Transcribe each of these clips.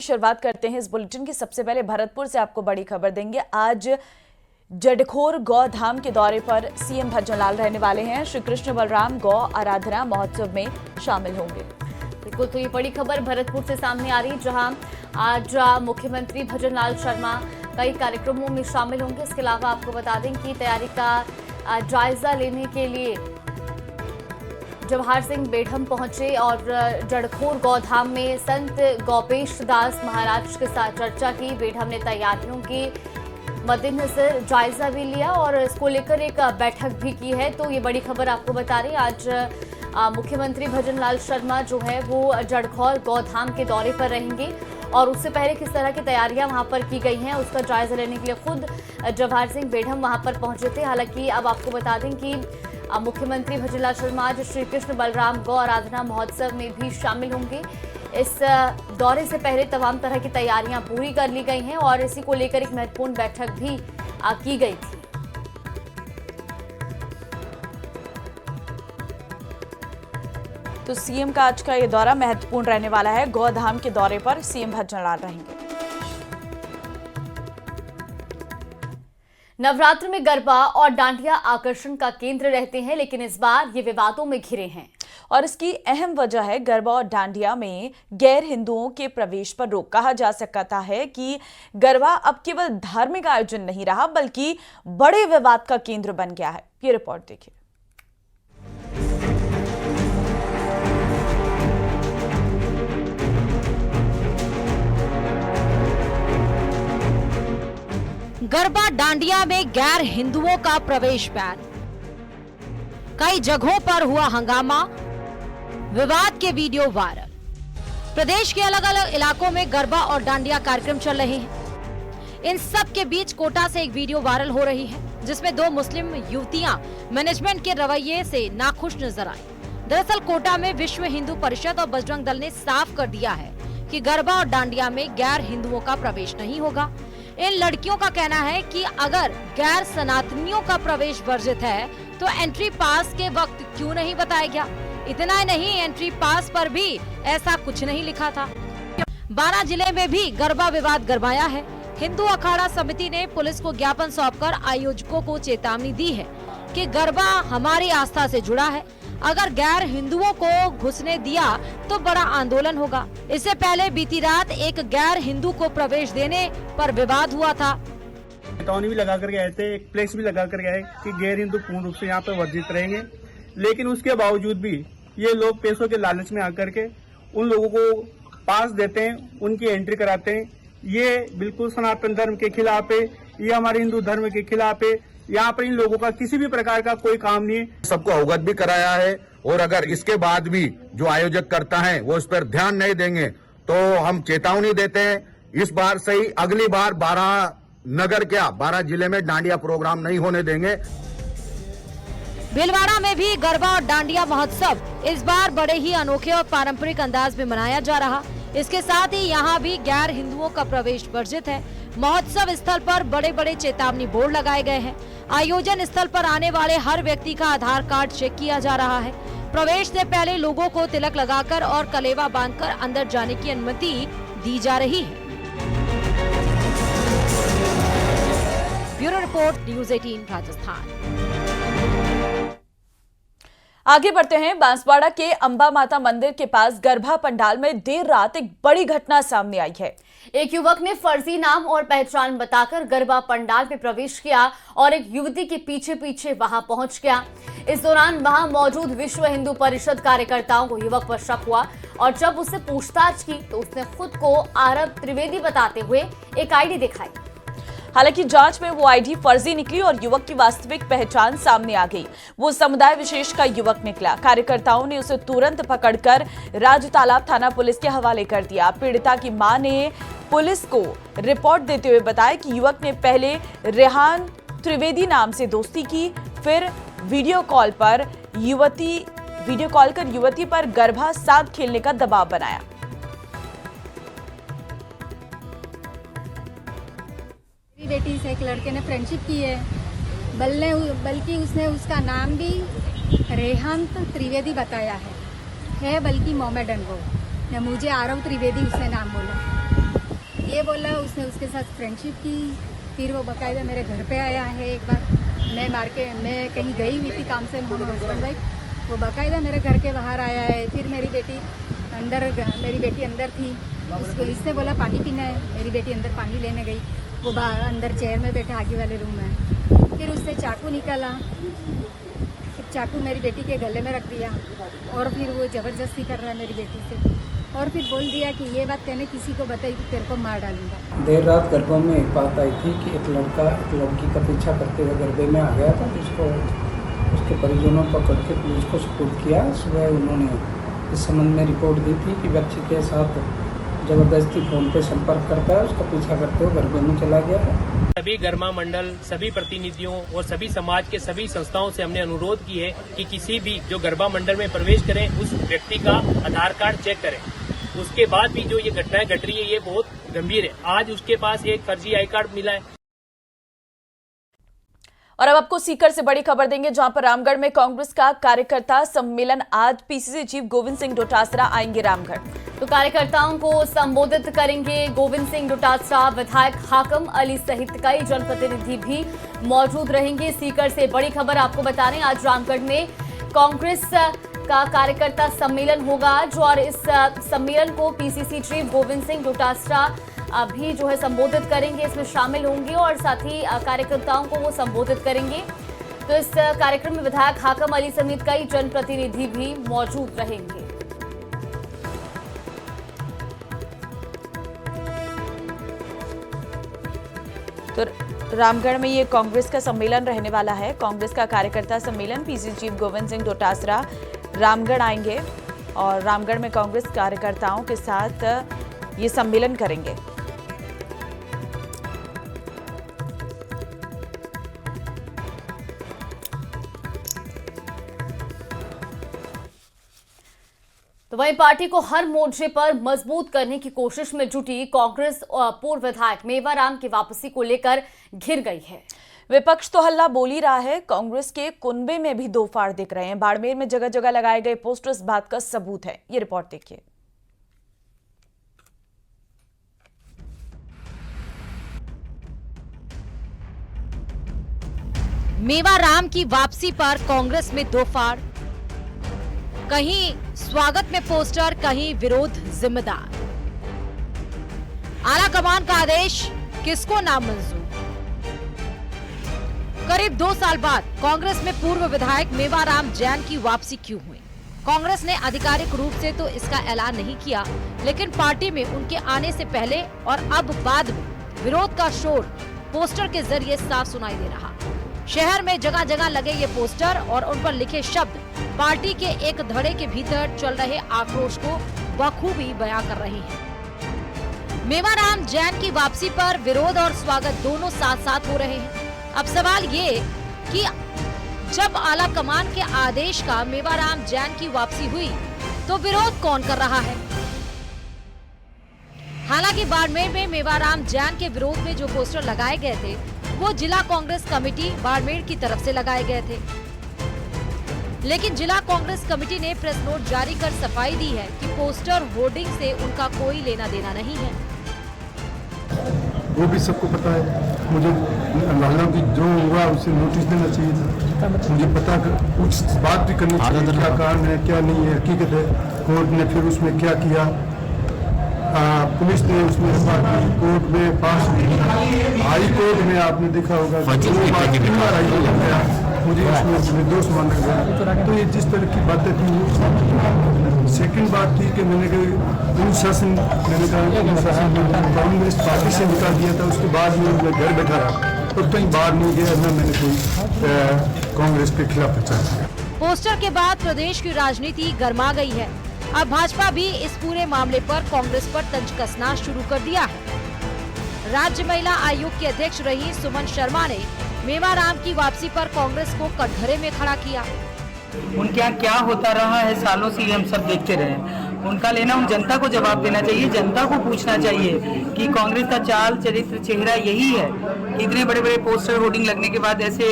शुरुआत करते हैं इस बुलेटिन की। सबसे पहले भरतपुर से आपको बड़ी खबर देंगे। आज जडखोर गौ धाम के दौरे पर सीएम भजनलाल रहने वाले हैं। श्री कृष्ण बलराम गौ आराधना महोत्सव में शामिल होंगे। बिल्कुल, तो ये बड़ी खबर भरतपुर से सामने आ रही है, जहां आज मुख्यमंत्री भजनलाल शर्मा कई कार्यक्रमों में शामिल होंगे। इसके अलावा आपको बता दें कि तैयारी का जायजा लेने के लिए जवाहर सिंह बेढ़म पहुंचे और जडखोर गौधाम में संत गोपेश दास महाराज के साथ चर्चा की। बेढ़म ने तैयारियों के मद्देनजर जायजा भी लिया और इसको लेकर एक बैठक भी की है। तो ये बड़ी खबर आपको बता रही है, आज मुख्यमंत्री भजनलाल शर्मा जो है वो जडखोर गौधाम के दौरे पर रहेंगे और उससे पहले किस तरह की तैयारियां वहां पर की गई हैं उसका जायजा लेने के लिए खुद जवाहर सिंह बेढ़म वहां पर पहुंचे थे। हालांकि अब आपको बता दें कि मुख्यमंत्री भजनलाल शर्मा आज श्री कृष्ण बलराम गौ आराधना महोत्सव में भी शामिल होंगे। इस दौरे से पहले तमाम तरह की तैयारियां पूरी कर ली गई हैं और इसी को लेकर एक महत्वपूर्ण बैठक भी की गई थी। तो सीएम का आज का ये दौरा महत्वपूर्ण रहने वाला है। गौधाम के दौरे पर सीएम भजनलाल रहेंगे। नवरात्र में गरबा और डांडिया आकर्षण का केंद्र रहते हैं, लेकिन इस बार ये विवादों में घिरे हैं और इसकी अहम वजह है गरबा और डांडिया में गैर हिंदुओं के प्रवेश पर रोक। कहा जा सकता है कि गरबा अब केवल धार्मिक आयोजन नहीं रहा बल्कि बड़े विवाद का केंद्र बन गया है। ये रिपोर्ट देखिए। गरबा डांडिया में गैर हिंदुओं का प्रवेश बैन, कई जगहों पर हुआ हंगामा, विवाद के वीडियो वायरल। प्रदेश के अलग अलग इलाकों में गरबा और डांडिया कार्यक्रम चल रहे हैं। इन सब के बीच कोटा से एक वीडियो वायरल हो रही है जिसमें दो मुस्लिम युवतियां मैनेजमेंट के रवैये से नाखुश नजर आई। दरअसल कोटा में विश्व हिंदू परिषद और बजरंग दल ने साफ कर दिया है कि गरबा और डांडिया में गैर हिंदुओं का प्रवेश नहीं होगा। इन लड़कियों का कहना है कि अगर गैर सनातनियों का प्रवेश वर्जित है तो एंट्री पास के वक्त क्यों नहीं बताया गया। इतना ही नहीं, एंट्री पास पर भी ऐसा कुछ नहीं लिखा था। 12 जिले में भी गरबा विवाद गरमाया है। हिंदू अखाड़ा समिति ने पुलिस को ज्ञापन सौंपकर आयोजकों को चेतावनी दी है कि गरबा हमारी आस्था से जुड़ा है, अगर गैर हिंदुओं को घुसने दिया तो बड़ा आंदोलन होगा। इससे पहले बीती रात एक गैर हिंदू को प्रवेश देने पर विवाद हुआ था। चेतावनी भी लगा कर गए थे, एक फ्लेक्स भी लगा कर गए कि गैर हिंदू पूर्ण रूप से यहाँ पर वर्जित रहेंगे, लेकिन उसके बावजूद भी ये लोग पैसों के लालच में आकर के उन लोगों को पास देते हैं, उनकी एंट्री कराते हैं। ये बिल्कुल सनातन धर्म के खिलाफ है, ये हमारे हिंदू धर्म के खिलाफ है। यहाँ पर इन लोगों का किसी भी प्रकार का कोई काम नहीं है। सबको अवगत भी कराया है और अगर इसके बाद भी जो आयोजक करता है वो इस पर ध्यान नहीं देंगे तो हम चेतावनी देते हैं, इस बार सही अगली बार 12 जिले में डांडिया प्रोग्राम नहीं होने देंगे। भीलवाड़ा में भी गरबा और डांडिया महोत्सव इस बार बड़े ही अनोखे और पारंपरिक अंदाज में मनाया जा रहा। इसके साथ ही यहाँ भी गैर हिंदुओं का प्रवेश वर्जित है। महोत्सव स्थल पर बड़े बड़े चेतावनी बोर्ड लगाए गए हैं। आयोजन स्थल पर आने वाले हर व्यक्ति का आधार कार्ड चेक किया जा रहा है। प्रवेश से पहले लोगों को तिलक लगाकर और कलेवा बांधकर अंदर जाने की अनुमति दी जा रही है। Bureau report, news 18 Rajasthan. आगे बढ़ते हैं। बांसवाड़ा के अंबा माता मंदिर के पास गरबा पंडाल में देर रात एक बड़ी घटना सामने आई है। एक युवक ने फर्जी नाम और पहचान बताकर गरबा पंडाल में प्रवेश किया और एक युवती के पीछे पीछे वहां पहुंच गया। इस दौरान वहां मौजूद विश्व हिंदू परिषद कार्यकर्ताओं को युवक पर शक हुआ और जब उससे पूछताछ की तो उसने खुद को आरव त्रिवेदी बताते हुए एक आईडी दिखाई। हालांकि जांच में वो आईडी फर्जी निकली और युवक की वास्तविक पहचान सामने आ गई। वो समुदाय विशेष का युवक निकला। कार्यकर्ताओं ने उसे तुरंत पकड़कर राजतालाब थाना पुलिस के हवाले कर दिया। पीड़िता की मां ने पुलिस को रिपोर्ट देते हुए बताया कि युवक ने पहले रेहान त्रिवेदी नाम से दोस्ती की, फिर वीडियो कॉल कर युवती पर गरबा साथ खेलने का दबाव बनाया। बेटी से एक लड़के ने फ्रेंडशिप की है, बल्कि उसने उसका नाम भी रेहांत त्रिवेदी बताया है बल्कि मोहम्मदन वो, मुझे आरव त्रिवेदी उसने नाम बोला। ये बोला, उसने उसके साथ फ्रेंडशिप की। फिर वो बाकायदा मेरे घर पे आया है एक बार। मैं कहीं गई हुई थी काम से, हम हस्बैंड वाइफ। वो बाकायदा मेरे घर के बाहर आया है। फिर मेरी बेटी अंदर थी, उसको इसने बोला पानी पीना है। मेरी बेटी अंदर पानी लेने गई, वो बाहर अंदर चेयर में बैठे आगे वाले रूम में। फिर उससे चाकू निकाला, चाकू मेरी बेटी के गले में रख दिया और फिर वो ज़बरदस्ती कर रहा है मेरी बेटी से। और फिर बोल दिया कि ये बात मैंने किसी को बताई तो तेरे को मार डालूंगा। देर रात गरबा में एक बात आई थी कि एक लड़का एक लड़की का पीछा करते हुए गरबे में आ गया था, जिसको उसके परिजनों पकड़ के पुलिस को सुपुर्द किया। सुबह उन्होंने इस संबंध में रिपोर्ट दी थी कि बच्चे के साथ जबरदस्ती फोन पे संपर्क करता है, उसका पीछा करते हुए गरबे में चला गया है। सभी गरमा मंडल, सभी प्रतिनिधियों और सभी समाज के सभी संस्थाओं से हमने अनुरोध की है कि किसी भी जो गरबा मंडल में प्रवेश करें उस व्यक्ति का आधार कार्ड चेक करें। उसके बाद भी जो ये घटनाएं घट रही है ये बहुत गंभीर है। आज उसके पास एक फर्जी आई कार्ड मिला है। और अब आपको सीकर से बड़ी खबर देंगे, जहां पर रामगढ़ में कांग्रेस का कार्यकर्ता सम्मेलन। आज पीसीसी चीफ गोविंद सिंह डोटासरा आएंगे रामगढ़, तो कार्यकर्ताओं को संबोधित करेंगे गोविंद सिंह डोटासरा। विधायक हाकम अली सहित कई जनप्रतिनिधि भी मौजूद रहेंगे। सीकर से बड़ी खबर आपको बता रहे हैं, आज रामगढ़ में कांग्रेस का कार्यकर्ता सम्मेलन होगा जो, और इस सम्मेलन को पीसीसी चीफ गोविंद सिंह डोटासरा भी जो है संबोधित करेंगे, इसमें शामिल होंगे और साथ ही कार्यकर्ताओं को वो संबोधित करेंगे। तो इस कार्यक्रम में विधायक हाकम अली समेत कई जनप्रतिनिधि भी मौजूद रहेंगे। तो रामगढ़ में ये कांग्रेस का सम्मेलन रहने वाला है। कांग्रेस का कार्यकर्ता सम्मेलन, पीसीसी चीफ गोविंद सिंह डोटासरा रामगढ़ आएंगे और रामगढ़ में कांग्रेस कार्यकर्ताओं के साथ ये सम्मेलन करेंगे। तो वहीं पार्टी को हर मोर्चे पर मजबूत करने की कोशिश में जुटी कांग्रेस पूर्व विधायक मेवाराम की वापसी को लेकर घिर गई है। विपक्ष तो हल्ला बोल ही रहा है, कांग्रेस के कुनबे में भी दो फाड़ दिख रहे हैं। बाड़मेर में जगह जगह लगाए गए पोस्टर इस बात का सबूत है। ये रिपोर्ट देखिए। मेवाराम की वापसी पर कांग्रेस में दो फाड़, कहीं स्वागत में पोस्टर, कहीं विरोध जिम्मेदार। आला कमान का आदेश किसको नामंजूर। करीब 2 साल बाद कांग्रेस में पूर्व विधायक मेवाराम जैन की वापसी क्यों हुई? कांग्रेस ने आधिकारिक रूप से तो इसका ऐलान नहीं किया, लेकिन पार्टी में उनके आने से पहले और अब बाद में विरोध का शोर पोस्टर के जरिए साफ सुनाई दे रहा। शहर में जगह जगह लगे ये पोस्टर और उन पर लिखे शब्द पार्टी के एक धड़े के भीतर चल रहे आक्रोश को बखूबी बयां कर रहे हैं। मेवाराम जैन की वापसी पर विरोध और स्वागत दोनों साथ साथ हो रहे हैं। अब सवाल ये कि जब आला कमान के आदेश का मेवाराम जैन की वापसी हुई तो विरोध कौन कर रहा है? हालांकि बाड़मेर में मेवाराम जैन के विरोध में जो पोस्टर लगाए गए थे वो जिला कांग्रेस कमेटी बाड़मेर की तरफ से लगाए गए थे, लेकिन जिला कांग्रेस कमेटी ने प्रेस नोट जारी कर सफाई दी है कि पोस्टर होर्डिंग से उनका कोई लेना देना नहीं है। वो भी सबको पता है। मुझे लाला की जो हुआ उसे नोटिस देना चाहिए था। मुझे पता कुछ बात भी करनी चाहिए, क्या कारण है क्या नहीं है, हकीकत है। कोर्ट ने फिर उसमें क्या किया, पुलिस ने उसमें कोर्ट में पास हाई कोर्ट में आपने देखा होगा मुझे इसमें निर्दोष माना गया। तो ये जिस तरह की बातें थी। सेकंड बात थी कि मैंने अनुशासन, मैंने कहा कांग्रेस पार्टी से निकाल दिया था, उसके बाद मैं घर बैठा रहा और कहीं बाहर नहीं गया, न मैंने कोई कांग्रेस के खिलाफ प्रचार किया। पोस्टर के बाद प्रदेश की राजनीति गर्मा गई है। अब भाजपा भी इस पूरे मामले पर कांग्रेस पर तंज कसना शुरू कर दिया है। राज्य महिला आयोग की अध्यक्ष रही सुमन शर्मा ने मेवाराम की वापसी पर कांग्रेस को कटघरे में खड़ा किया। उनके यहाँ क्या होता रहा है सालों से हम सब देखते रहे। उनका लेना उन जनता को जवाब देना चाहिए, जनता को पूछना चाहिए कि कांग्रेस का चाल चरित्र चेहरा यही है। इतने बड़े बड़े पोस्टर होर्डिंग लगने के बाद ऐसे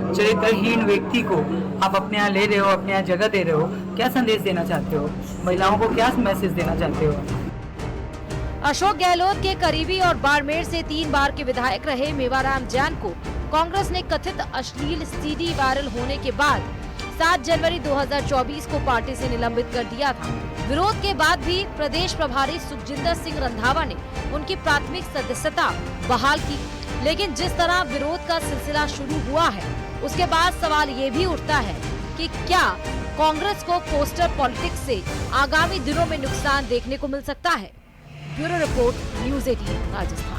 चरित्रहीन व्यक्ति को आप अपने यहाँ ले रहे हो, अपने यहाँ जगह दे रहे हो, क्या संदेश देना चाहते हो? महिलाओं को क्या मैसेज देना चाहते हो? अशोक गहलोत के करीबी और बाड़मेर से 3 बार के विधायक रहे मेवाराम जैन को कांग्रेस ने कथित अश्लील सीडी वायरल होने के बाद 7 जनवरी 2024 को पार्टी से निलंबित कर दिया था। विरोध के बाद भी प्रदेश प्रभारी सुखजिंदर सिंह रंधावा ने उनकी प्राथमिक सदस्यता बहाल की, लेकिन जिस तरह विरोध का सिलसिला शुरू हुआ है उसके बाद सवाल ये भी उठता है कि क्या कांग्रेस को पोस्टर पॉलिटिक्स से आगामी दिनों में नुकसान देखने को मिल सकता है। Bureau report, news 18 Rajasthan.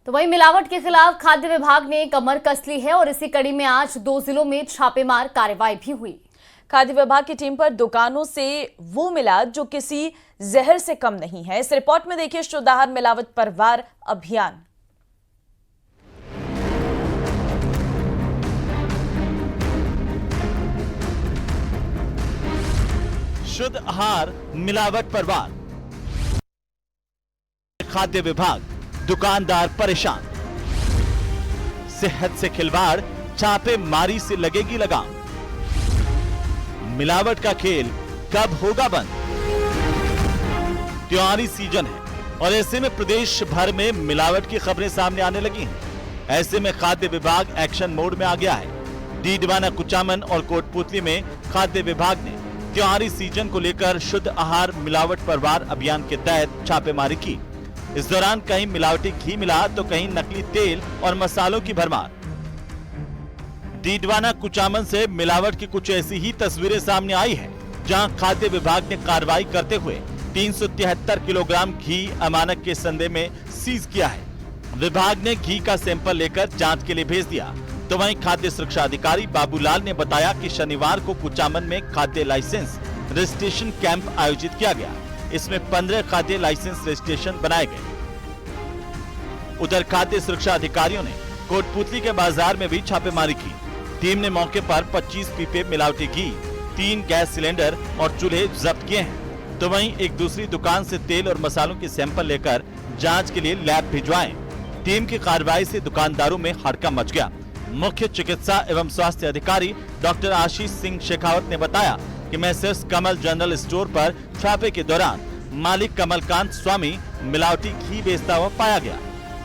तो वही मिलावट के खिलाफ खाद्य विभाग ने कमर कस ली है और इसी कड़ी में आज 2 जिलों में छापेमार कार्रवाई भी हुई। खाद्य विभाग की टीम पर दुकानों से वो मिला जो किसी जहर से कम नहीं है। इस रिपोर्ट में देखिए शुद्धाहार मिलावट पर वार अभियान। शुद्ध आहार मिलावट पर वार, खाद्य विभाग, दुकानदार परेशान, सेहत से खिलवाड़, छापेमारी से लगेगी लगाम। मिलावट का खेल कब होगा बंद? त्योहारी सीजन है और ऐसे में प्रदेश भर में मिलावट की खबरें सामने आने लगी हैं। ऐसे में खाद्य विभाग एक्शन मोड में आ गया है। डीडवाना, कुचामन और कोटपुतली में खाद्य विभाग ने त्योहारी सीजन को लेकर शुद्ध आहार मिलावट पर वार अभियान के तहत छापेमारी की। इस दौरान कहीं मिलावटी घी मिला तो कहीं नकली तेल और मसालों की भरमार। डीडवाना, कुचामन से मिलावट की कुछ ऐसी ही तस्वीरें सामने आई है, जहां खाद्य विभाग ने कार्रवाई करते हुए 373 किलोग्राम घी अमानक के संदेह में सीज किया है। विभाग ने घी का सैंपल लेकर जांच के लिए भेज दिया। तो वहीं खाद्य सुरक्षा अधिकारी बाबूलाल ने बताया कि शनिवार को कुचामन में खाद्य लाइसेंस रजिस्ट्रेशन कैंप आयोजित किया गया। इसमें 15 खाद्य लाइसेंस रजिस्ट्रेशन बनाए गए। उधर खाद्य सुरक्षा अधिकारियों ने कोटपुतली के बाजार में भी छापेमारी की। टीम ने मौके पर 25 पीपे मिलावटी घी, 3 गैस सिलेंडर और चूल्हे जब्त किए हैं। तो वहीं एक दूसरी दुकान से तेल और मसालों के सैंपल लेकर जांच के लिए लैब भिजवाए। टीम की कार्रवाई से दुकानदारों में हड़कंप मच गया। मुख्य चिकित्सा एवं स्वास्थ्य अधिकारी डॉक्टर आशीष सिंह शेखावत ने बताया कि मैसेज कमल जनरल स्टोर पर छापे के दौरान मालिक कमलकांत स्वामी मिलावटी घी बेचता हुआ पाया गया।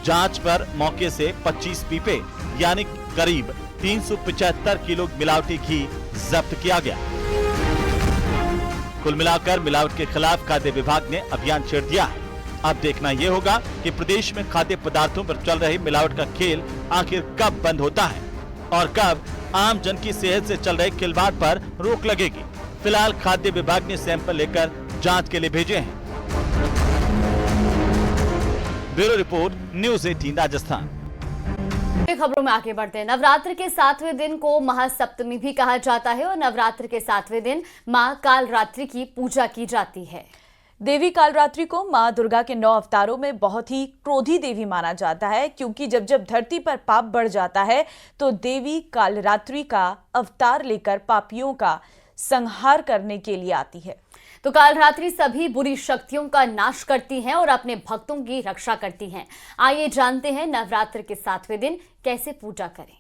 जांच पर मौके से 25 पीपे यानी करीब 375 किलो मिलावटी घी जब्त किया गया। कुल मिलाकर मिलावट के खिलाफ खाद्य विभाग ने अभियान छेड़ दिया है। अब देखना यह होगा कि प्रदेश में खाद्य पदार्थों पर चल रही मिलावट का खेल आखिर कब बंद होता है और कब आम जन की सेहत से चल रहे खिलवाड़ पर रोक लगेगी। फिलहाल खाद्य विभाग ने सैंपल लेकर जांच के लिए भेजे हैं। Bureau report, news 18 Rajasthan. खबरों में आगे बढ़ते हैं। नवरात्र के 7वें दिन को महासप्तमी भी कहा जाता है और नवरात्र के 7वें दिन मां कालरात्रि की पूजा की जाती है। देवी कालरात्रि को मां दुर्गा के 9 अवतारों में बहुत ही क्रोधी देवी माना जाता है, क्योंकि जब जब धरती पर पाप बढ़ जाता है तो देवी कालरात्रि का अवतार लेकर पापियों का संहार करने के लिए आती है। तो कालरात्रि सभी बुरी शक्तियों का नाश करती हैं और अपने भक्तों की रक्षा करती हैं। आइए जानते हैं नवरात्र के 7वें दिन कैसे पूजा करें।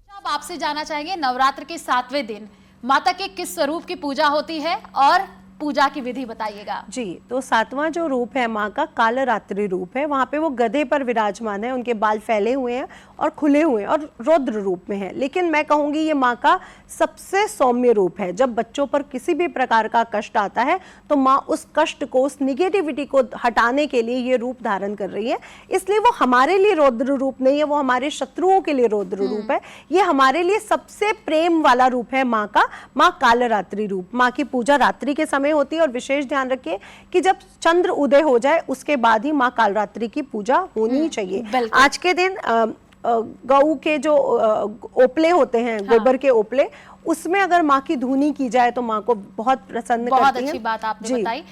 अब आपसे जानना चाहेंगे नवरात्र के 7वें दिन माता के किस स्वरूप की पूजा होती है और पूजा की विधि बताइएगा। जी, तो 7वां जो रूप है माँ का कालरात्रि रूप है। वहाँ पे वो गधे पर विराजमान है, उनके बाल फैले हुए हैं और खुले हुए हैं और रौद्र रूप में है। लेकिन मैं कहूँगी ये माँ का सबसे सौम्य रूप है। जब बच्चों पर किसी भी प्रकार का कष्ट आता है तो माँ उस कष्ट को, उस निगेटिविटी को हटाने के लिए ये रूप धारण कर रही है। इसलिए वो हमारे लिए रौद्र रूप नहीं है, वो हमारे शत्रुओं के लिए रौद्र रूप है। ये हमारे लिए सबसे प्रेम वाला रूप है माँ का, माँ कालरात्रि रूप। माँ की पूजा रात्रि के समय होती है और विशेष ध्यान रखिए कि जब चंद्र उदय हो जाए उसके बाद ही माँ कालरात्रि की पूजा होनी चाहिए। आज के दिन गऊ के जो ओपले होते हैं, गोबर के ओपले, उसमें अगर माँ की धुनी की जाए तो माँ को बहुत प्रसन्न करती है। बहुत अच्छी बात आपने बताई।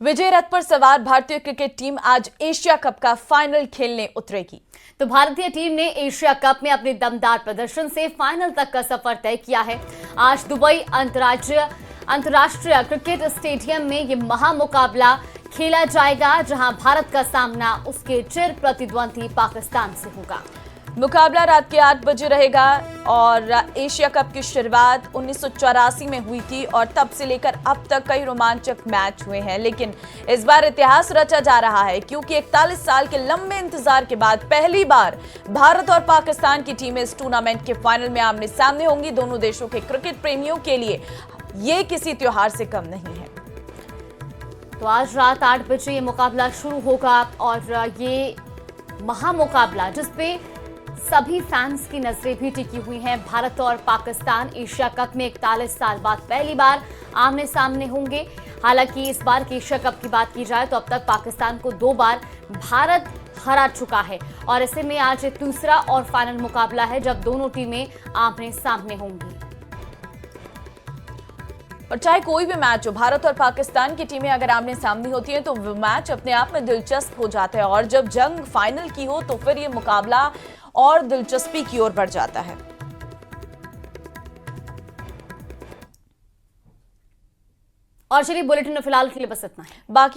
विजय रथ पर सवार भारतीय क्रिकेट टीम आज एशिया कप का फाइनल खेलने उतरेगी। तो भारतीय टीम ने एशिया कप में अपने दमदार प्रदर्शन से फाइनल तक का सफर तय किया है। आज दुबई अंतर्राष्ट्रीय क्रिकेट स्टेडियम में ये महामुकाबला खेला जाएगा, जहां भारत का सामना उसके चिर प्रतिद्वंदी पाकिस्तान से होगा। मुकाबला रात के 8 बजे रहेगा और एशिया कप की शुरुआत 1984 में हुई थी और तब से लेकर अब तक कई रोमांचक मैच हुए हैं, लेकिन इस बार इतिहास रचा जा रहा है क्योंकि 41 साल के लंबे इंतजार के बाद पहली बार भारत और पाकिस्तान की टीमें इस टूर्नामेंट के फाइनल में आमने सामने होंगी। दोनों देशों के क्रिकेट प्रेमियों के लिए ये किसी त्योहार से कम नहीं है। तो आज रात 8 बजे ये मुकाबला शुरू होगा और ये महामुकाबला जिसपे सभी फैंस की नजरें भी टिकी हुई हैं। भारत और पाकिस्तान एशिया कप में 41 साल बाद पहली बार आमने सामने होंगे। हालांकि इस बार की एशिया कप की बात की जाए तो अब तक पाकिस्तान को 2 बार भारत हरा चुका है और ऐसे में आज दूसरा और फाइनल मुकाबला है जब दोनों टीमें आमने सामने होंगी। और चाहे कोई भी मैच हो, भारत और पाकिस्तान की टीमें अगर आमने सामने होती हैं तो वो मैच अपने आप में दिलचस्प हो जाता है और जब जंग फाइनल की हो तो फिर ये मुकाबला और दिलचस्पी की ओर बढ़ जाता है। और चलिए बुलेटिन में फिलहाल के लिए बस इतना है। बाकी